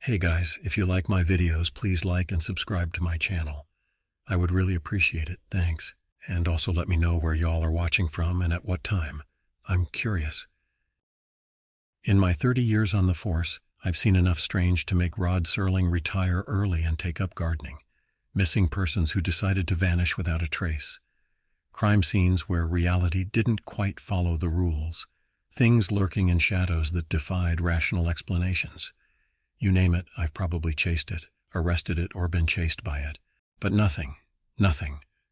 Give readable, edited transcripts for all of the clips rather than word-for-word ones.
Hey guys, if you like my videos, please like and subscribe to my channel. I would really appreciate it, thanks. And also let me know where y'all are watching from and at what time. I'm curious. In my 30 years on the force, I've seen enough strange to make Rod Serling retire early and take up gardening. Missing persons who decided to vanish without a trace. Crime scenes where reality didn't quite follow the rules. Things lurking in shadows that defied rational explanations. You name it, I've probably chased it, arrested it, or been chased by it. But nothing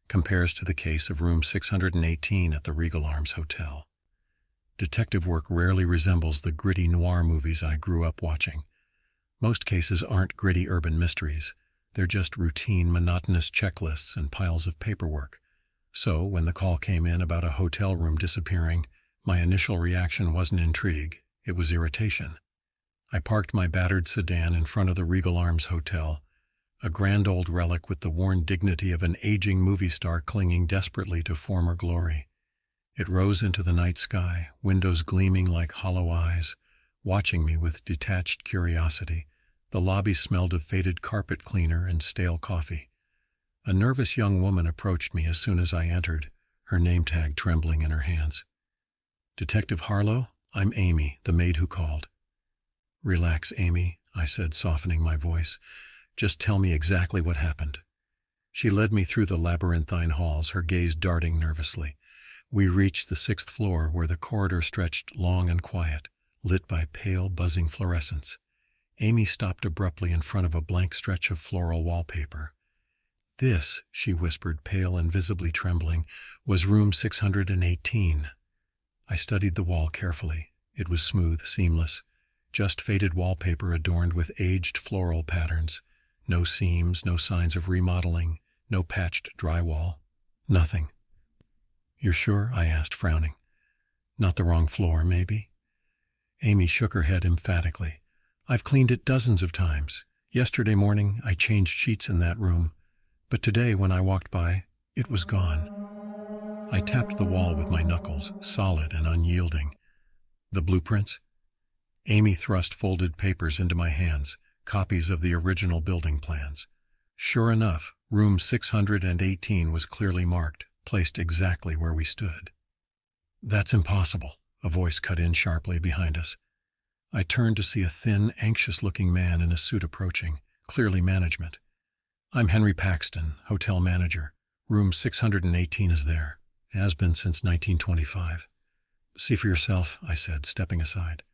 compares to the case of room 618 at the Regal Arms Hotel. Detective work rarely resembles the gritty noir movies I grew up watching. Most cases aren't gritty urban mysteries. They're just routine, monotonous checklists and piles of paperwork. So, when the call came in about a hotel room disappearing, my initial reaction wasn't intrigue, it was irritation. I parked my battered sedan in front of the Regal Arms Hotel, a grand old relic with the worn dignity of an aging movie star clinging desperately to former glory. It rose into the night sky, windows gleaming like hollow eyes, watching me with detached curiosity. The lobby smelled of faded carpet cleaner and stale coffee. A nervous young woman approached me as soon as I entered, her name tag trembling in her hands. "Detective Harlow, I'm Amy, the maid who called." "Relax, Amy," I said, softening my voice. "Just tell me exactly what happened." She led me through the labyrinthine halls, her gaze darting nervously. We reached the 6th floor, where the corridor stretched long and quiet, lit by pale, buzzing fluorescence. Amy stopped abruptly in front of a blank stretch of floral wallpaper. "This," she whispered, pale and visibly trembling, "was room 618. I studied the wall carefully. It was smooth, seamless. Just faded wallpaper adorned with aged floral patterns. No seams, no signs of remodeling, no patched drywall. Nothing. "You're sure?" I asked, frowning. "Not the wrong floor, maybe?" Amy shook her head emphatically. "I've cleaned it dozens of times. Yesterday morning, I changed sheets in that room. But today, when I walked by, it was gone." I tapped the wall with my knuckles, solid and unyielding. "The blueprints?" Amy thrust folded papers into my hands, copies of the original building plans. Sure enough, room 618 was clearly marked, placed exactly where we stood. "That's impossible," a voice cut in sharply behind us. I turned to see a thin, anxious-looking man in a suit approaching, clearly management. "I'm Henry Paxton, hotel manager. Room 618 is there. Has been since 1925. "See for yourself," I said, stepping aside.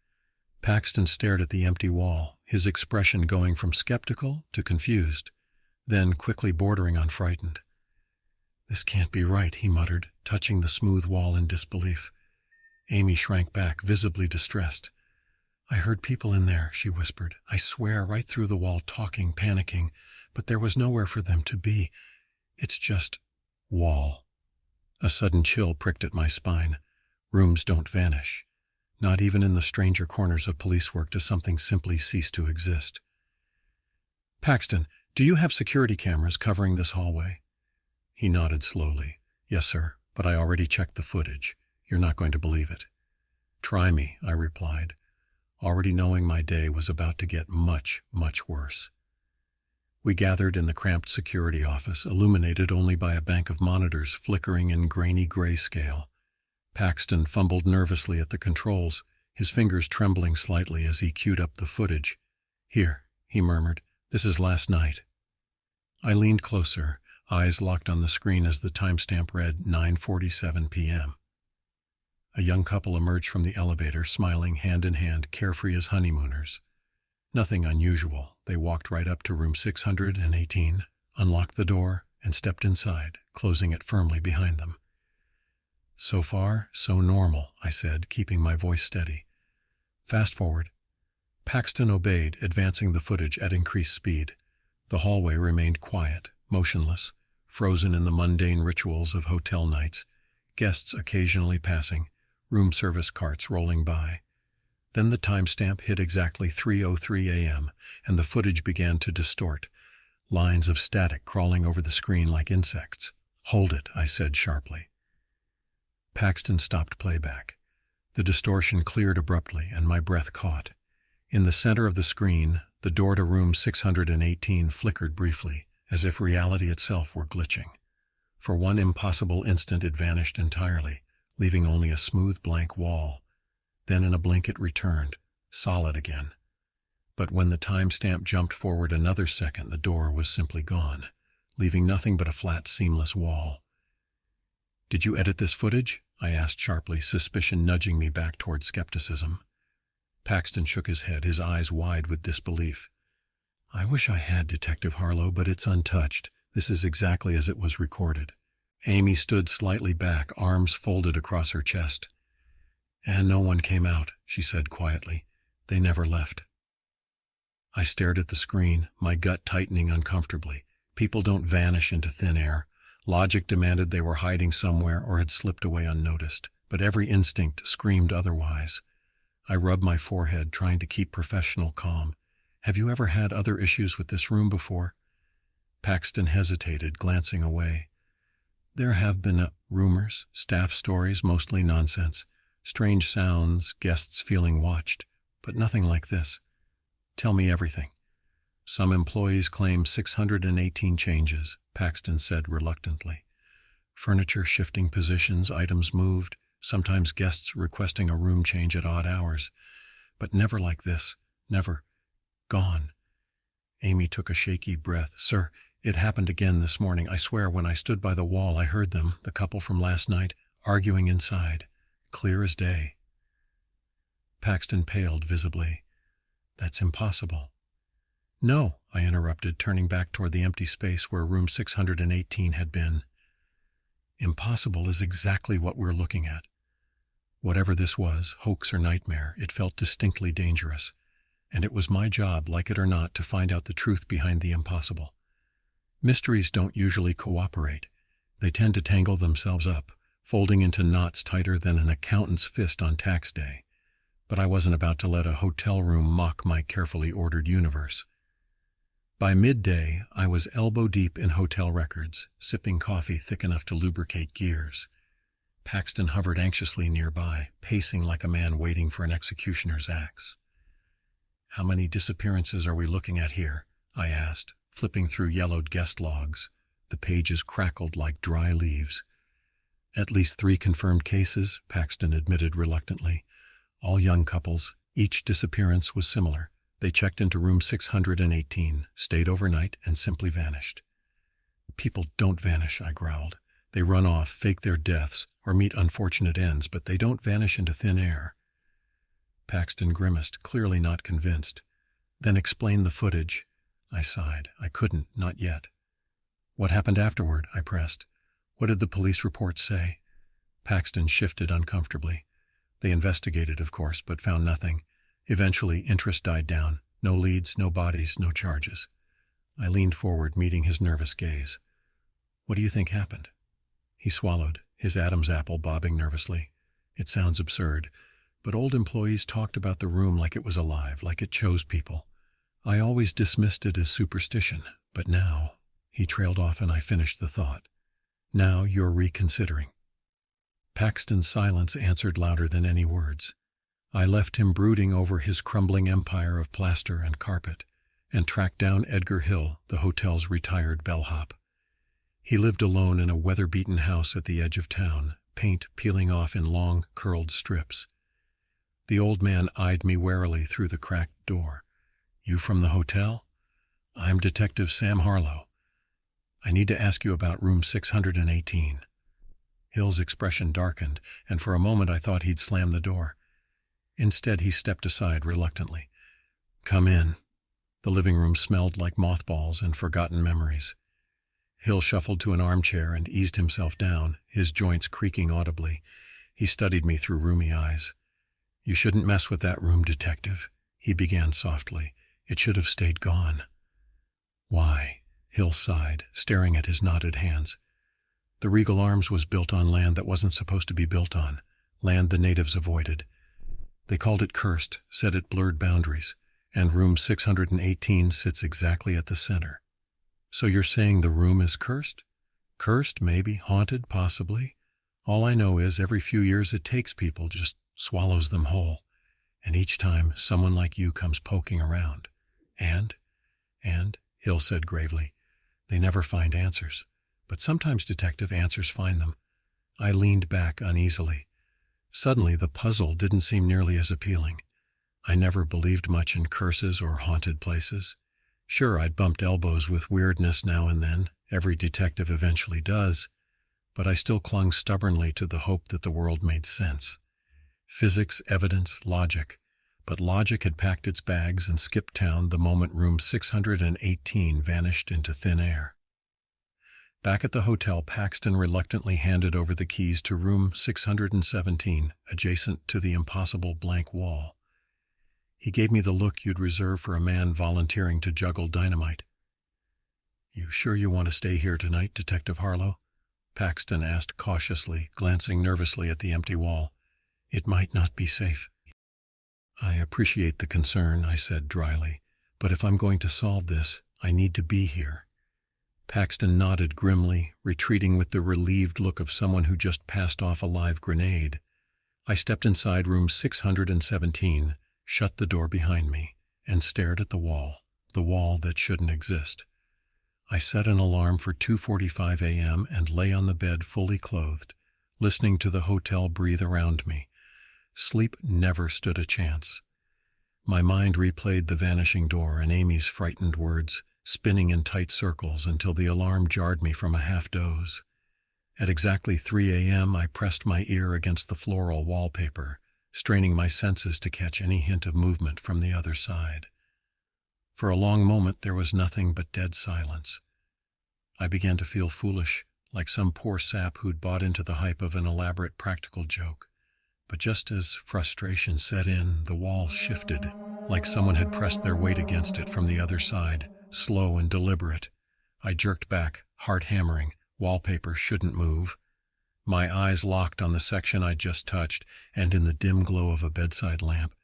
Paxton stared at the empty wall, his expression going from skeptical to confused, then quickly bordering on frightened. "This can't be right," he muttered, touching the smooth wall in disbelief. Amy shrank back, visibly distressed. "I heard people in there," she whispered. "I swear, right through the wall, talking, panicking, but there was nowhere for them to be. It's just wall." A sudden chill pricked at my spine. Rooms don't vanish. Not even in the stranger corners of police work does something simply cease to exist. "Paxton, do you have security cameras covering this hallway?" He nodded slowly. "Yes, sir, but I already checked the footage. You're not going to believe it." "Try me," I replied, already knowing my day was about to get much, much worse. We gathered in the cramped security office, illuminated only by a bank of monitors flickering in grainy grayscale. Paxton fumbled nervously at the controls, his fingers trembling slightly as he queued up the footage. "Here," he murmured, "this is last night." I leaned closer, eyes locked on the screen as the timestamp read 9:47 p.m. A young couple emerged from the elevator, smiling hand in hand, carefree as honeymooners. Nothing unusual. They walked right up to room 618, unlocked the door, and stepped inside, closing it firmly behind them. "So far, so normal," I said, keeping my voice steady. "Fast forward." Paxton obeyed, advancing the footage at increased speed. The hallway remained quiet, motionless, frozen in the mundane rituals of hotel nights, guests occasionally passing, room service carts rolling by. Then the timestamp hit exactly 3:03 a.m., and the footage began to distort, lines of static crawling over the screen like insects. "Hold it," I said sharply. Paxton stopped playback. The distortion cleared abruptly, and my breath caught. In the center of the screen, The door to room 618 flickered briefly, as if reality itself were glitching. For one impossible instant it vanished entirely, leaving only a smooth blank wall. Then in a blink it returned, solid again. But when the timestamp jumped forward another second, the door was simply gone, leaving nothing but a flat, seamless wall. "Did you edit this footage?" I asked sharply, suspicion nudging me back toward skepticism. Paxton shook his head, his eyes wide with disbelief. "I wish I had, Detective Harlow, but it's untouched. This is exactly as it was recorded." Amy stood slightly back, arms folded across her chest. "And no one came out," she said quietly. "They never left." I stared at the screen, my gut tightening uncomfortably. People don't vanish into thin air. Logic demanded they were hiding somewhere or had slipped away unnoticed, but every instinct screamed otherwise. I rubbed my forehead, trying to keep professional calm. "Have you ever had other issues with this room before?" Paxton hesitated, glancing away. "There have been rumors, staff stories, mostly nonsense. Strange sounds, guests feeling watched, but nothing like this." "Tell me everything." "Some employees claim 618 changes," Paxton said reluctantly. "Furniture shifting positions, items moved, sometimes guests requesting a room change at odd hours. But never like this. Never. Gone." Amy took a shaky breath. "Sir, it happened again this morning. I swear when I stood by the wall I heard them, the couple from last night, arguing inside. Clear as day." Paxton paled visibly. "That's impossible." "No," I interrupted, turning back toward the empty space where room 618 had been. "Impossible is exactly what we're looking at." Whatever this was, hoax or nightmare, it felt distinctly dangerous. And it was my job, like it or not, to find out the truth behind the impossible. Mysteries don't usually cooperate. They tend to tangle themselves up, folding into knots tighter than an accountant's fist on tax day. But I wasn't about to let a hotel room mock my carefully ordered universe. By midday, I was elbow-deep in hotel records, sipping coffee thick enough to lubricate gears. Paxton hovered anxiously nearby, pacing like a man waiting for an executioner's axe. "How many disappearances are we looking at here?" I asked, flipping through yellowed guest logs. The pages crackled like dry leaves. "At least 3 confirmed cases," Paxton admitted reluctantly. "All young couples. Each disappearance was similar. They checked into room 618, stayed overnight, and simply vanished." "People don't vanish," I growled. "They run off, fake their deaths, or meet unfortunate ends, but they don't vanish into thin air." Paxton grimaced, clearly not convinced. "Then explain the footage." I sighed. I couldn't, not yet. "What happened afterward?" I pressed. "What did the police report say?" Paxton shifted uncomfortably. "They investigated, of course, but found nothing. Eventually, interest died down. No leads, no bodies, no charges." I leaned forward, meeting his nervous gaze. "What do you think happened?" He swallowed, his Adam's apple bobbing nervously. "It sounds absurd, but old employees talked about the room like it was alive, like it chose people. I always dismissed it as superstition, but now—" He trailed off and I finished the thought. "Now you're reconsidering." Paxton's silence answered louder than any words. I left him brooding over his crumbling empire of plaster and carpet, and tracked down Edgar Hill, the hotel's retired bellhop. He lived alone in a weather-beaten house at the edge of town, paint peeling off in long, curled strips. The old man eyed me warily through the cracked door. "You from the hotel?" "I'm Detective Sam Harlow. I need to ask you about room 618. Hill's expression darkened, and for a moment I thought he'd slam the door. Instead, he stepped aside reluctantly. "Come in." The living room smelled like mothballs and forgotten memories. Hill shuffled to an armchair and eased himself down, his joints creaking audibly. He studied me through rheumy eyes. "You shouldn't mess with that room, Detective," he began softly. "It should have stayed gone." "Why?" Hill sighed, staring at his knotted hands. "The Regal Arms was built on land that wasn't supposed to be built on, land the natives avoided. They called it cursed, said it blurred boundaries, and room 618 sits exactly at the center." "So you're saying the room is cursed?" "Cursed, maybe, haunted, possibly. All I know is every few years it takes people, just swallows them whole. And each time, someone like you comes poking around. And, Hill said gravely, they never find answers. But sometimes, Detective, answers find them. I leaned back uneasily. Suddenly, the puzzle didn't seem nearly as appealing. I never believed much in curses or haunted places. Sure, I'd bumped elbows with weirdness now and then. Every detective eventually does. But I still clung stubbornly to the hope that the world made sense. Physics, evidence, logic. But logic had packed its bags and skipped town the moment room 618 vanished into thin air. Back at the hotel, Paxton reluctantly handed over the keys to room 617, adjacent to the impossible blank wall. He gave me the look you'd reserve for a man volunteering to juggle dynamite. "You sure you want to stay here tonight, Detective Harlow?" Paxton asked cautiously, glancing nervously at the empty wall. "It might not be safe." "I appreciate the concern," I said dryly, "but if I'm going to solve this, I need to be here." Paxton nodded grimly, retreating with the relieved look of someone who just passed off a live grenade. I stepped inside room 617, shut the door behind me, and stared at the wall that shouldn't exist. I set an alarm for 2:45 a.m. and lay on the bed fully clothed, listening to the hotel breathe around me. Sleep never stood a chance. My mind replayed the vanishing door and Amy's frightened words, spinning in tight circles until the alarm jarred me from a half-doze. At exactly 3 a.m. I pressed my ear against the floral wallpaper, straining my senses to catch any hint of movement from the other side. For a long moment there was nothing but dead silence. I began to feel foolish, like some poor sap who'd bought into the hype of an elaborate practical joke. But just as frustration set in, the wall shifted, like someone had pressed their weight against it from the other side, slow and deliberate. I jerked back, heart hammering. Wallpaper shouldn't move. My eyes locked on the section I'd just touched, and in the dim glow of a bedside lamp,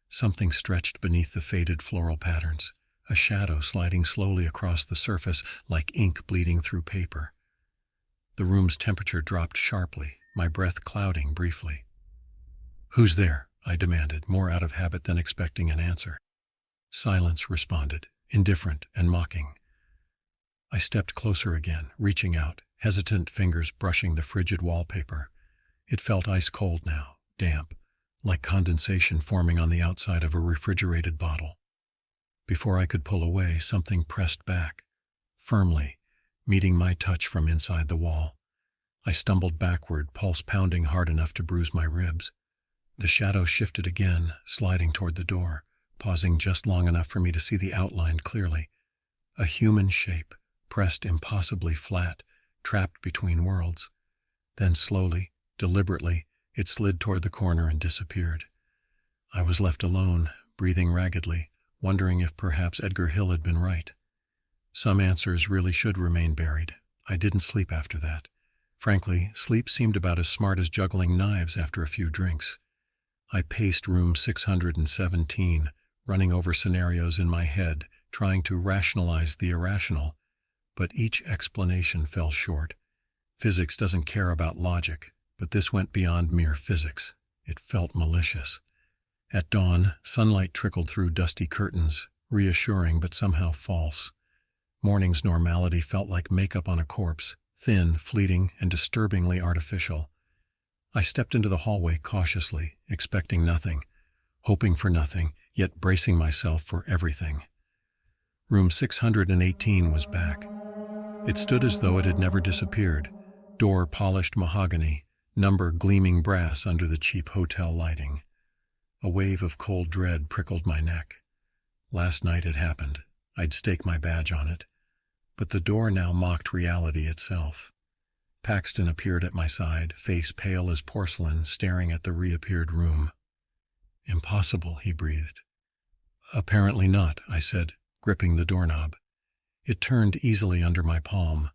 something stretched beneath the faded floral patterns, a shadow sliding slowly across the surface like ink bleeding through paper. The room's temperature dropped sharply, my breath clouding briefly. "Who's there?" I demanded, more out of habit than expecting an answer. Silence responded, indifferent and mocking. I stepped closer again, reaching out, hesitant fingers brushing the frigid wallpaper. It felt ice-cold now, damp, like condensation forming on the outside of a refrigerated bottle. Before I could pull away, something pressed back, firmly, meeting my touch from inside the wall. I stumbled backward, pulse pounding hard enough to bruise my ribs. The shadow shifted again, sliding toward the door, pausing just long enough for me to see the outline clearly. A human shape, pressed impossibly flat, trapped between worlds. Then slowly, deliberately, it slid toward the corner and disappeared. I was left alone, breathing raggedly, wondering if perhaps Edgar Hill had been right. Some answers really should remain buried. I didn't sleep after that. Frankly, sleep seemed about as smart as juggling knives after a few drinks. I paced room 617, running over scenarios in my head, trying to rationalize the irrational, but each explanation fell short. Physics doesn't care about logic, but this went beyond mere physics. It felt malicious. At dawn, sunlight trickled through dusty curtains, reassuring but somehow false. Morning's normality felt like makeup on a corpse, thin, fleeting, and disturbingly artificial. I stepped into the hallway cautiously, expecting nothing, hoping for nothing, yet bracing myself for everything. Room 618 was back. It stood as though it had never disappeared, door polished mahogany, number gleaming brass under the cheap hotel lighting. A wave of cold dread prickled my neck. Last night it happened. I'd stake my badge on it. But the door now mocked reality itself. Paxton appeared at my side, face pale as porcelain, staring at the reappeared room. "Impossible," he breathed. "Apparently not," I said, gripping the doorknob. It turned easily under my palm.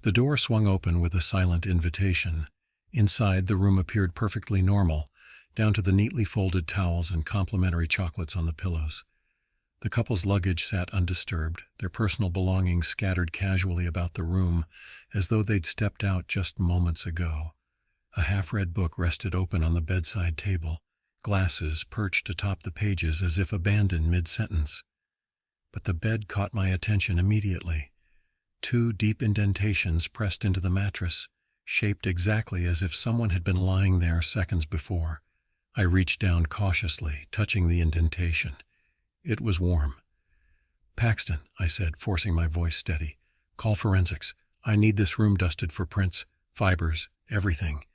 The door swung open with a silent invitation. Inside, the room appeared perfectly normal, down to the neatly folded towels and complimentary chocolates on the pillows. The couple's luggage sat undisturbed, their personal belongings scattered casually about the room, as though they'd stepped out just moments ago. A half-read book rested open on the bedside table, glasses perched atop the pages as if abandoned mid-sentence. But the bed caught my attention immediately. 2 deep indentations pressed into the mattress, shaped exactly as if someone had been lying there seconds before. I reached down cautiously, touching the indentation. It was warm. "Paxton," I said, forcing my voice steady, "call forensics. I need this room dusted for prints, fibers, everything."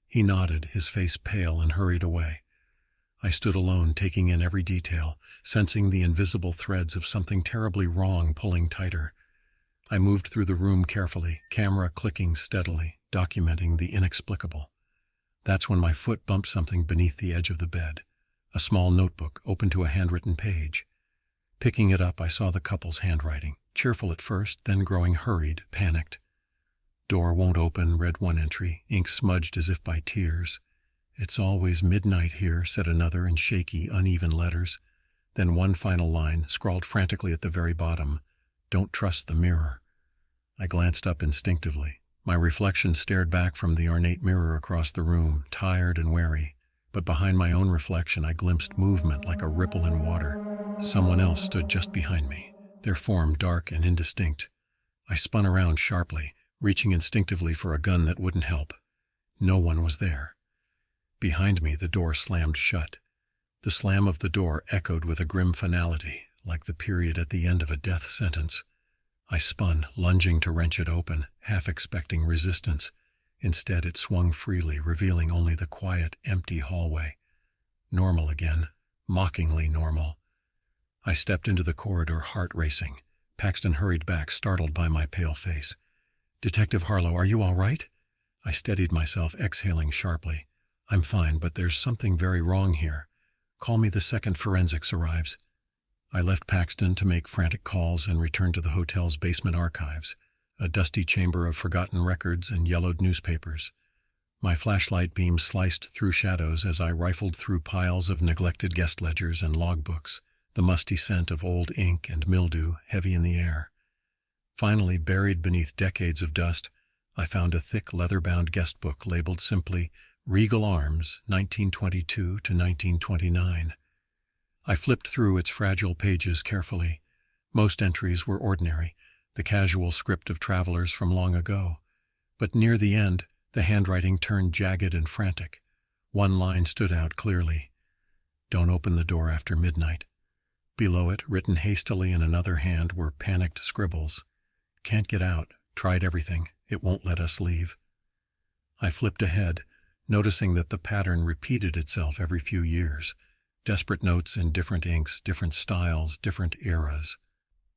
He nodded, his face pale, and hurried away. I stood alone, taking in every detail, sensing the invisible threads of something terribly wrong pulling tighter. I moved through the room carefully, camera clicking steadily, documenting the inexplicable. That's when my foot bumped something beneath the edge of the bed, a small notebook open to a handwritten page. Picking it up, I saw the couple's handwriting, cheerful at first, then growing hurried, panicked. "Door won't open," read one entry, ink smudged as if by tears. "It's always midnight here," said another in shaky, uneven letters. Then one final line, scrawled frantically at the very bottom, "Don't trust the mirror." I glanced up instinctively. My reflection stared back from the ornate mirror across the room, tired and wary. But behind my own reflection I glimpsed movement like a ripple in water. Someone else stood just behind me, their form dark and indistinct. I spun around sharply, reaching instinctively for a gun that wouldn't help. No one was there. Behind me the door slammed shut. The slam of the door echoed with a grim finality, like the period at the end of a death sentence. I spun, lunging to wrench it open, half expecting resistance. Instead, it swung freely, revealing only the quiet, empty hallway. Normal again, mockingly normal. I stepped into the corridor, heart racing. Paxton hurried back, startled by my pale face. "Detective Harlow, are you all right?" I steadied myself, exhaling sharply. "I'm fine, but there's something very wrong here. Call me the second forensics arrives." I left Paxton to make frantic calls and returned to the hotel's basement archives, a dusty chamber of forgotten records and yellowed newspapers. My flashlight beam sliced through shadows as I rifled through piles of neglected guest ledgers and logbooks, the musty scent of old ink and mildew heavy in the air. Finally, buried beneath decades of dust, I found a thick leather-bound guest book labeled simply Regal Arms, 1922 to 1929. I flipped through its fragile pages carefully. Most entries were ordinary, the casual script of travelers from long ago. But near the end, the handwriting turned jagged and frantic. One line stood out clearly. "Don't open the door after midnight." Below it, written hastily in another hand, were panicked scribbles. "Can't get out. Tried everything. It won't let us leave." I flipped ahead, noticing that the pattern repeated itself every few years. Desperate notes in different inks, different styles, different eras.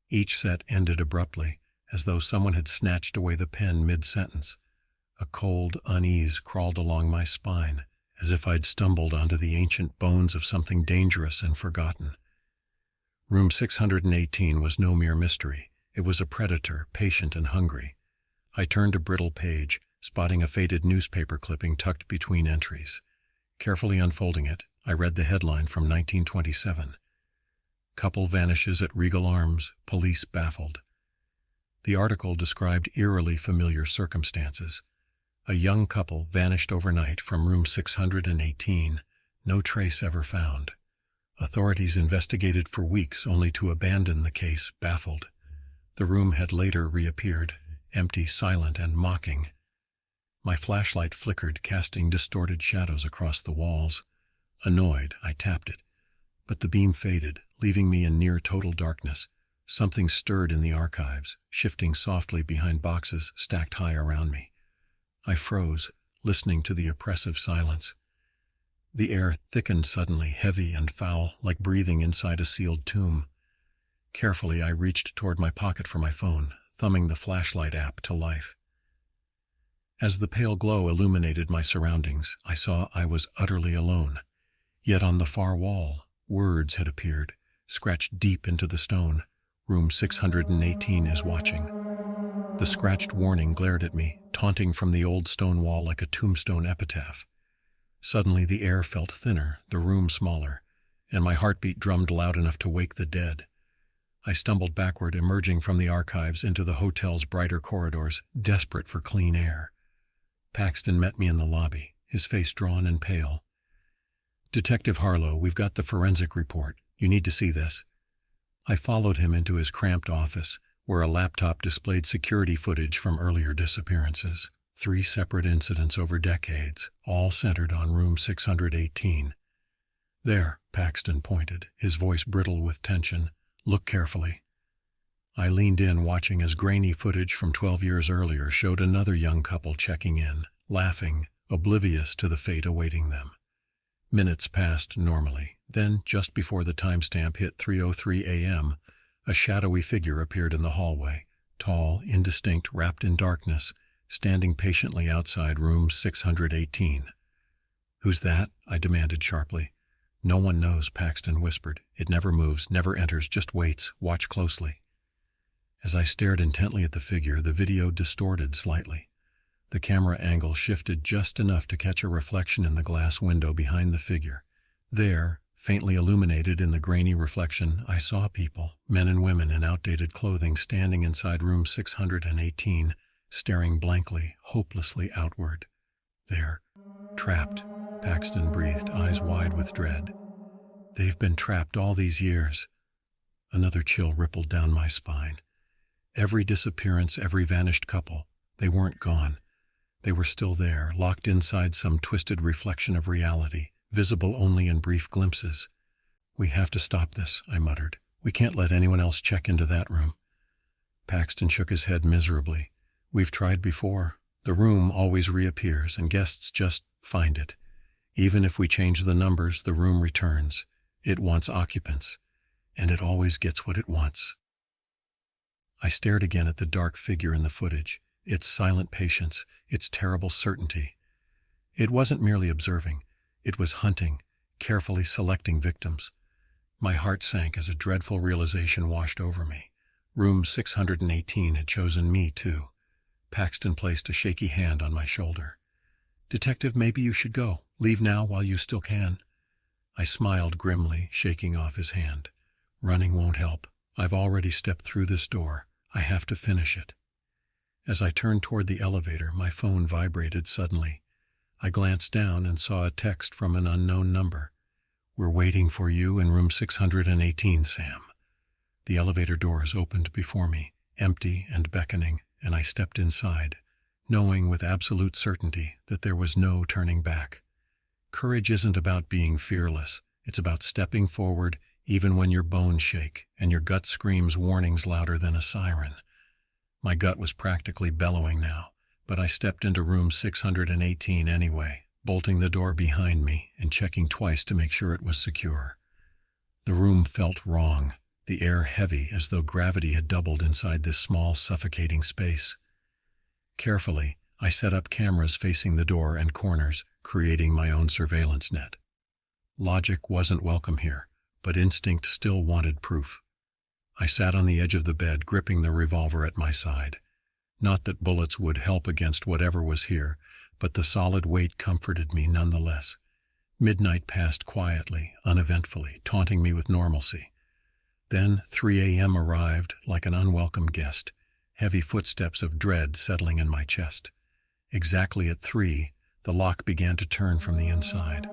Each set ended abruptly, as though someone had snatched away the pen mid-sentence. A cold unease crawled along my spine, as if I'd stumbled onto the ancient bones of something dangerous and forgotten. Room 618 was no mere mystery. It was a predator, patient and hungry. I turned a brittle page, spotting a faded newspaper clipping tucked between entries. Carefully unfolding it, I read the headline from 1927. "Couple vanishes at Regal Arms, police baffled." The article described eerily familiar circumstances. A young couple vanished overnight from room 618, no trace ever found. Authorities investigated for weeks only to abandon the case, baffled. The room had later reappeared, empty, silent, and mocking. My flashlight flickered, casting distorted shadows across the walls. Annoyed, I tapped it. But the beam faded, leaving me in near total darkness. Something stirred in the archives, shifting softly behind boxes stacked high around me. I froze, listening to the oppressive silence. The air thickened suddenly, heavy and foul, like breathing inside a sealed tomb. Carefully, I reached toward my pocket for my phone, thumbing the flashlight app to life. As the pale glow illuminated my surroundings, I saw I was utterly alone. Yet on the far wall, words had appeared, scratched deep into the stone. "Room 618 is watching." The scratched warning glared at me, taunting from the old stone wall like a tombstone epitaph. Suddenly the air felt thinner, the room smaller, and my heartbeat drummed loud enough to wake the dead. I stumbled backward, emerging from the archives into the hotel's brighter corridors, desperate for clean air. Paxton met me in the lobby, his face drawn and pale. "Detective Harlow, we've got the forensic report. You need to see this." I followed him into his cramped office, where a laptop displayed security footage from earlier disappearances. 3 separate incidents over decades, all centered on room 618. "There," Paxton pointed, his voice brittle with tension. "Look carefully." I leaned in, watching as grainy footage from 12 years earlier showed another young couple checking in, laughing, oblivious to the fate awaiting them. Minutes passed normally. Then, just before the timestamp hit 3:03 a.m., a shadowy figure appeared in the hallway, tall, indistinct, wrapped in darkness, standing patiently outside room 618. "Who's that?" I demanded sharply. "No one knows," Paxton whispered. "It never moves, never enters, just waits. Watch closely." As I stared intently at the figure, the video distorted slightly. The camera angle shifted just enough to catch a reflection in the glass window behind the figure. There, faintly illuminated in the grainy reflection, I saw people, men and women in outdated clothing, standing inside room 618, staring blankly, hopelessly outward. "They're trapped," Paxton breathed, eyes wide with dread. "They've been trapped all these years." Another chill rippled down my spine. Every disappearance, every vanished couple, they weren't gone. They were still there, locked inside some twisted reflection of reality, visible only in brief glimpses. "We have to stop this," I muttered. "We can't let anyone else check into that room." Paxton shook his head miserably. "We've tried before. The room always reappears, and guests just find it. Even if we change the numbers, the room returns. It wants occupants, and it always gets what it wants." I stared again at the dark figure in the footage, its silent patience, its terrible certainty. It wasn't merely observing. It was hunting, carefully selecting victims. My heart sank as a dreadful realization washed over me. Room 618 had chosen me, too. Paxton placed a shaky hand on my shoulder. "Detective, maybe you should go. Leave now while you still can." I smiled grimly, shaking off his hand. "Running won't help. I've already stepped through this door. I have to finish it." As I turned toward the elevator, my phone vibrated suddenly. I glanced down and saw a text from an unknown number. "We're waiting for you in room 618, Sam." The elevator doors opened before me, empty and beckoning, and I stepped inside, knowing with absolute certainty that there was no turning back. Courage isn't about being fearless. It's about stepping forward even when your bones shake and your gut screams warnings louder than a siren. My gut was practically bellowing now, but I stepped into room 618 anyway, bolting the door behind me and checking twice to make sure it was secure. The room felt wrong, the air heavy as though gravity had doubled inside this small, suffocating space. Carefully, I set up cameras facing the door and corners, creating my own surveillance net. Logic wasn't welcome here, but instinct still wanted proof. I sat on the edge of the bed, gripping the revolver at my side. Not that bullets would help against whatever was here, but the solid weight comforted me nonetheless. Midnight passed quietly, uneventfully, taunting me with normalcy. Then 3 a.m. arrived like an unwelcome guest, heavy footsteps of dread settling in my chest. Exactly at 3, the lock began to turn from the inside.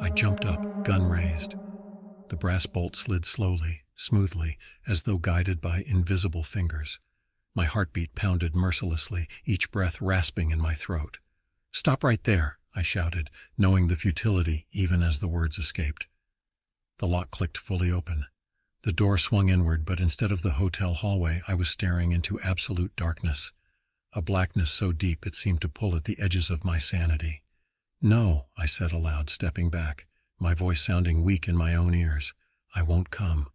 I jumped up, gun raised. The brass bolt slid slowly, smoothly, as though guided by invisible fingers. My heartbeat pounded mercilessly, each breath rasping in my throat. "Stop right there," I shouted, knowing the futility even as the words escaped. The lock clicked fully open. The door swung inward, but instead of the hotel hallway, I was staring into absolute darkness, a blackness so deep it seemed to pull at the edges of my sanity. "No," I said aloud, stepping back, my voice sounding weak in my own ears. "I won't come."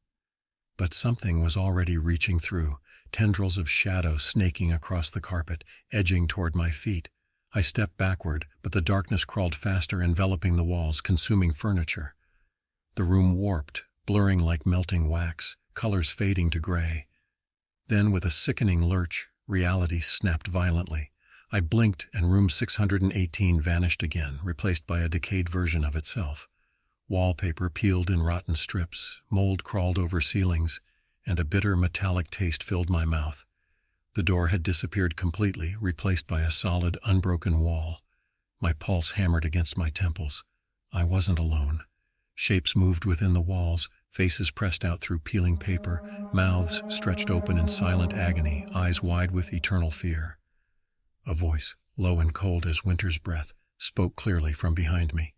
But something was already reaching through, tendrils of shadow snaking across the carpet, edging toward my feet. I stepped backward, but the darkness crawled faster, enveloping the walls, consuming furniture. The room warped, blurring like melting wax, colors fading to gray. Then, with a sickening lurch, reality snapped violently. I blinked, and room 618 vanished again, replaced by a decayed version of itself. Wallpaper peeled in rotten strips, mold crawled over ceilings, and a bitter metallic taste filled my mouth. The door had disappeared completely, replaced by a solid, unbroken wall. My pulse hammered against my temples. I wasn't alone. Shapes moved within the walls, faces pressed out through peeling paper, mouths stretched open in silent agony, eyes wide with eternal fear. A voice, low and cold as winter's breath, spoke clearly from behind me.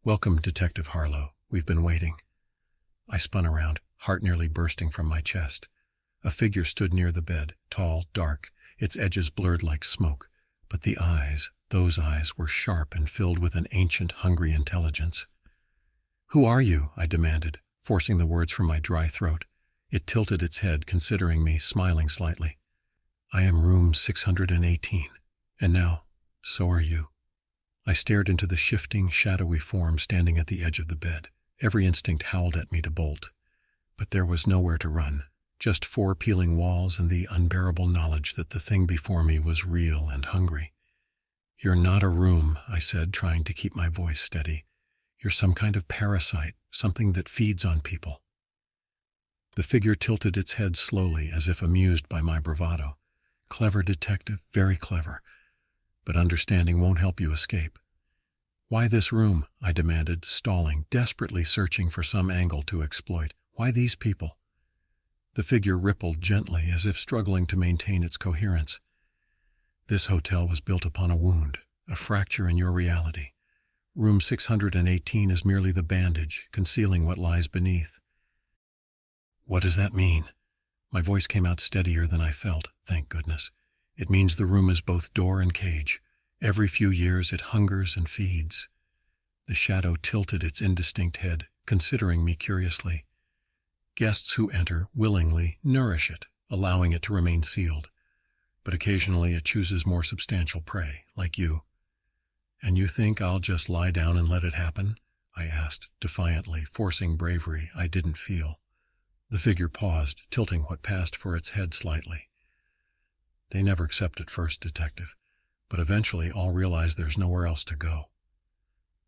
"Welcome, Detective Harlow. We've been waiting." I spun around, heart nearly bursting from my chest. A figure stood near the bed, tall, dark, its edges blurred like smoke, but the eyes, those eyes, were sharp and filled with an ancient, hungry intelligence. "Who are you?" I demanded, forcing the words from my dry throat. It tilted its head, considering me, smiling slightly. "I am room 618, and now, so are you." I stared into the shifting, shadowy form standing at the edge of the bed. Every instinct howled at me to bolt. But there was nowhere to run, just 4 peeling walls and the unbearable knowledge that the thing before me was real and hungry. "You're not a room," I said, trying to keep my voice steady. "You're some kind of parasite, something that feeds on people." The figure tilted its head slowly, as if amused by my bravado. "Clever, detective, very clever. But understanding won't help you escape." "Why this room?" I demanded, stalling, desperately searching for some angle to exploit. "Why these people?" The figure rippled gently, as if struggling to maintain its coherence. "This hotel was built upon a wound, a fracture in your reality. Room 618 is merely the bandage, concealing what lies beneath." "What does that mean?" My voice came out steadier than I felt, thank goodness. "It means the room is both door and cage. Every few years it hungers and feeds." The shadow tilted its indistinct head, considering me curiously. "Guests who enter willingly nourish it, allowing it to remain sealed. But occasionally it chooses more substantial prey, like you." "And you think I'll just lie down and let it happen?" I asked, defiantly, forcing bravery I didn't feel. The figure paused, tilting what passed for its head slightly. "They never accept at first, detective, but eventually all realize there's nowhere else to go."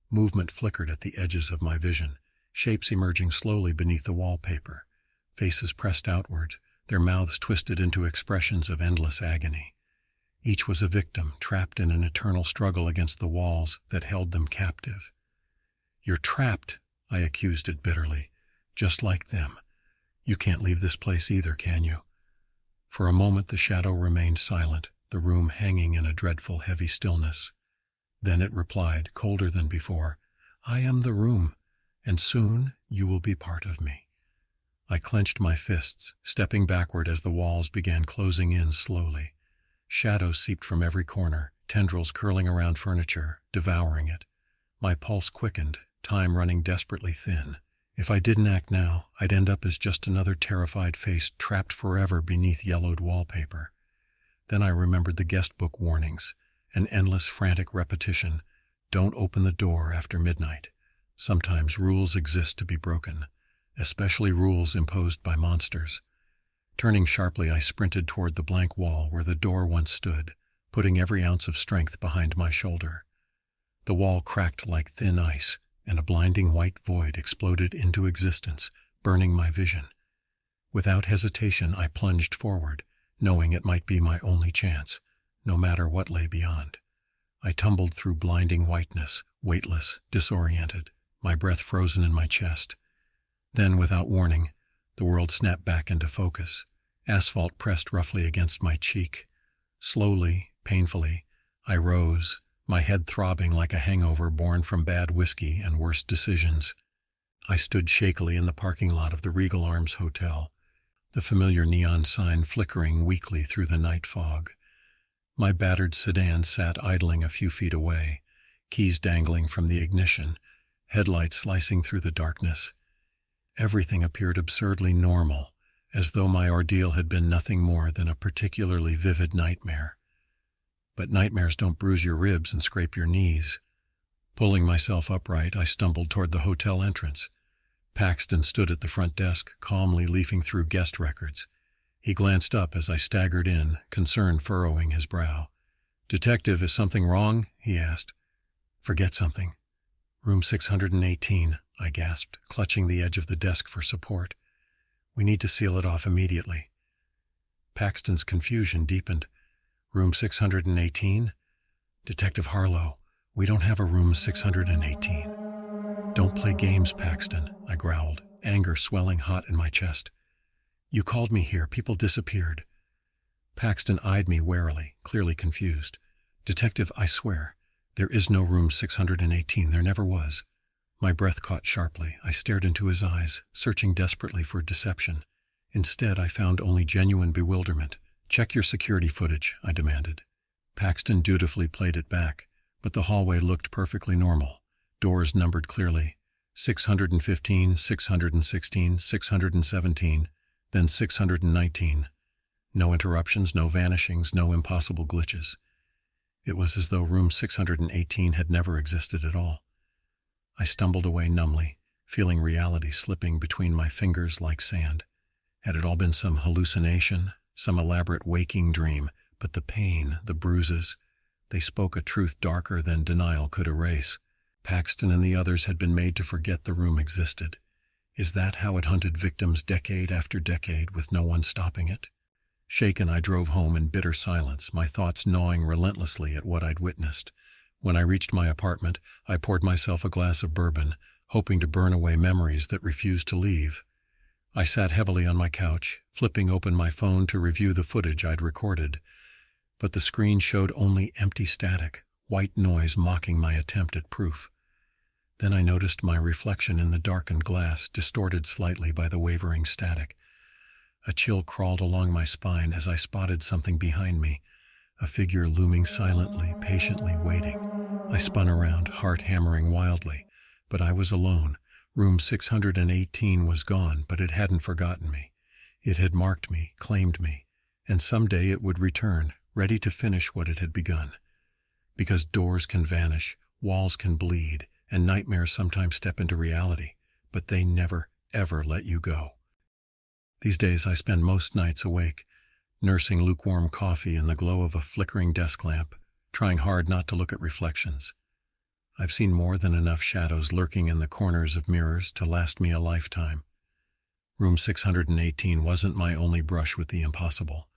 Movement flickered at the edges of my vision, shapes emerging slowly beneath the wallpaper, faces pressed outward, their mouths twisted into expressions of endless agony. Each was a victim, trapped in an eternal struggle against the walls that held them captive. "You're trapped," I accused it bitterly, "just like them. You can't leave this place either, can you?" For a moment the shadow remained silent, the room hanging in a dreadful, heavy stillness. Then it replied, colder than before, "I am the room, and soon you will be part of me." I clenched my fists, stepping backward as the walls began closing in slowly. Shadows seeped from every corner, tendrils curling around furniture, devouring it. My pulse quickened, time running desperately thin. If I didn't act now, I'd end up as just another terrified face trapped forever beneath yellowed wallpaper. Then I remembered the guest book warnings, an endless frantic repetition. Don't open the door after midnight. Sometimes rules exist to be broken, especially rules imposed by monsters. Turning sharply, I sprinted toward the blank wall where the door once stood, putting every ounce of strength behind my shoulder. The wall cracked like thin ice, and a blinding white void exploded into existence, burning my vision. Without hesitation, I plunged forward, knowing it might be my only chance, no matter what lay beyond. I tumbled through blinding whiteness, weightless, disoriented, my breath frozen in my chest. Then, without warning, the world snapped back into focus. Asphalt pressed roughly against my cheek. Slowly, painfully, I rose, my head throbbing like a hangover born from bad whiskey and worse decisions. I stood shakily in the parking lot of the Regal Arms Hotel, the familiar neon sign flickering weakly through the night fog. My battered sedan sat idling a few feet away, keys dangling from the ignition, headlights slicing through the darkness. Everything appeared absurdly normal, as though my ordeal had been nothing more than a particularly vivid nightmare. But nightmares don't bruise your ribs and scrape your knees. Pulling myself upright, I stumbled toward the hotel entrance. Paxton stood at the front desk, calmly leafing through guest records. He glanced up as I staggered in, concern furrowing his brow. "Detective, is something wrong?" he asked. "Forget something. Room 618, I gasped, clutching the edge of the desk for support. "We need to seal it off immediately." Paxton's confusion deepened. "Room 618? Detective Harlow, we don't have a room 618. "Don't play games, Paxton," I growled. anger swelling hot in my chest. "You called me here. People disappeared." Paxton eyed me warily, clearly confused. "Detective, I swear, there is no room 618. There never was." My breath caught sharply. I stared into his eyes, searching desperately for deception. Instead, I found only genuine bewilderment. "Check your security footage," I demanded. Paxton dutifully played it back, but the hallway looked perfectly normal. Doors numbered clearly. 615, 616, 617, then 619. No interruptions, no vanishings, no impossible glitches. It was as though room 618 had never existed at all. I stumbled away numbly, feeling reality slipping between my fingers like sand. Had it all been some hallucination, some elaborate waking dream? But the pain, the bruises, they spoke a truth darker than denial could erase. Paxton and the others had been made to forget the room existed. Is that how it hunted victims decade after decade with no one stopping it? Shaken, I drove home in bitter silence, my thoughts gnawing relentlessly at what I'd witnessed. When I reached my apartment, I poured myself a glass of bourbon, hoping to burn away memories that refused to leave. I sat heavily on my couch, flipping open my phone to review the footage I'd recorded. But the screen showed only empty static, white noise mocking my attempt at proof. Then I noticed my reflection in the darkened glass, distorted slightly by the wavering static. A chill crawled along my spine as I spotted something behind me, a figure looming silently, patiently waiting. I spun around, heart hammering wildly, but I was alone. Room 618 was gone, but it hadn't forgotten me. It had marked me, claimed me, and someday it would return, ready to finish what it had begun. Because doors can vanish, walls can bleed, and nightmares sometimes step into reality, but they never, ever let you go. These days I spend most nights awake, nursing lukewarm coffee in the glow of a flickering desk lamp, trying hard not to look at reflections. I've seen more than enough shadows lurking in the corners of mirrors to last me a lifetime. Room 618 wasn't my only brush with the impossible.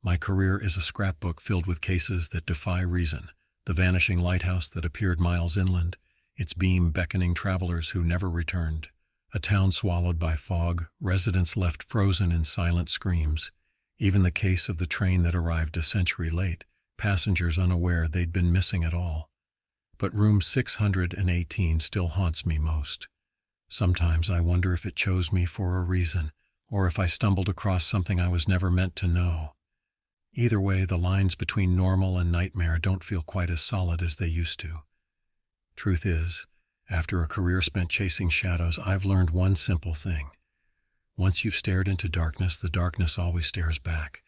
My career is a scrapbook filled with cases that defy reason. The vanishing lighthouse that appeared miles inland, its beam beckoning travelers who never returned. A town swallowed by fog, residents left frozen in silent screams. Even the case of the train that arrived a century late, passengers unaware they'd been missing at all. But room 618 still haunts me most. Sometimes I wonder if it chose me for a reason, or if I stumbled across something I was never meant to know. Either way, the lines between normal and nightmare don't feel quite as solid as they used to. Truth is, after a career spent chasing shadows, I've learned one simple thing. Once you've stared into darkness, the darkness always stares back.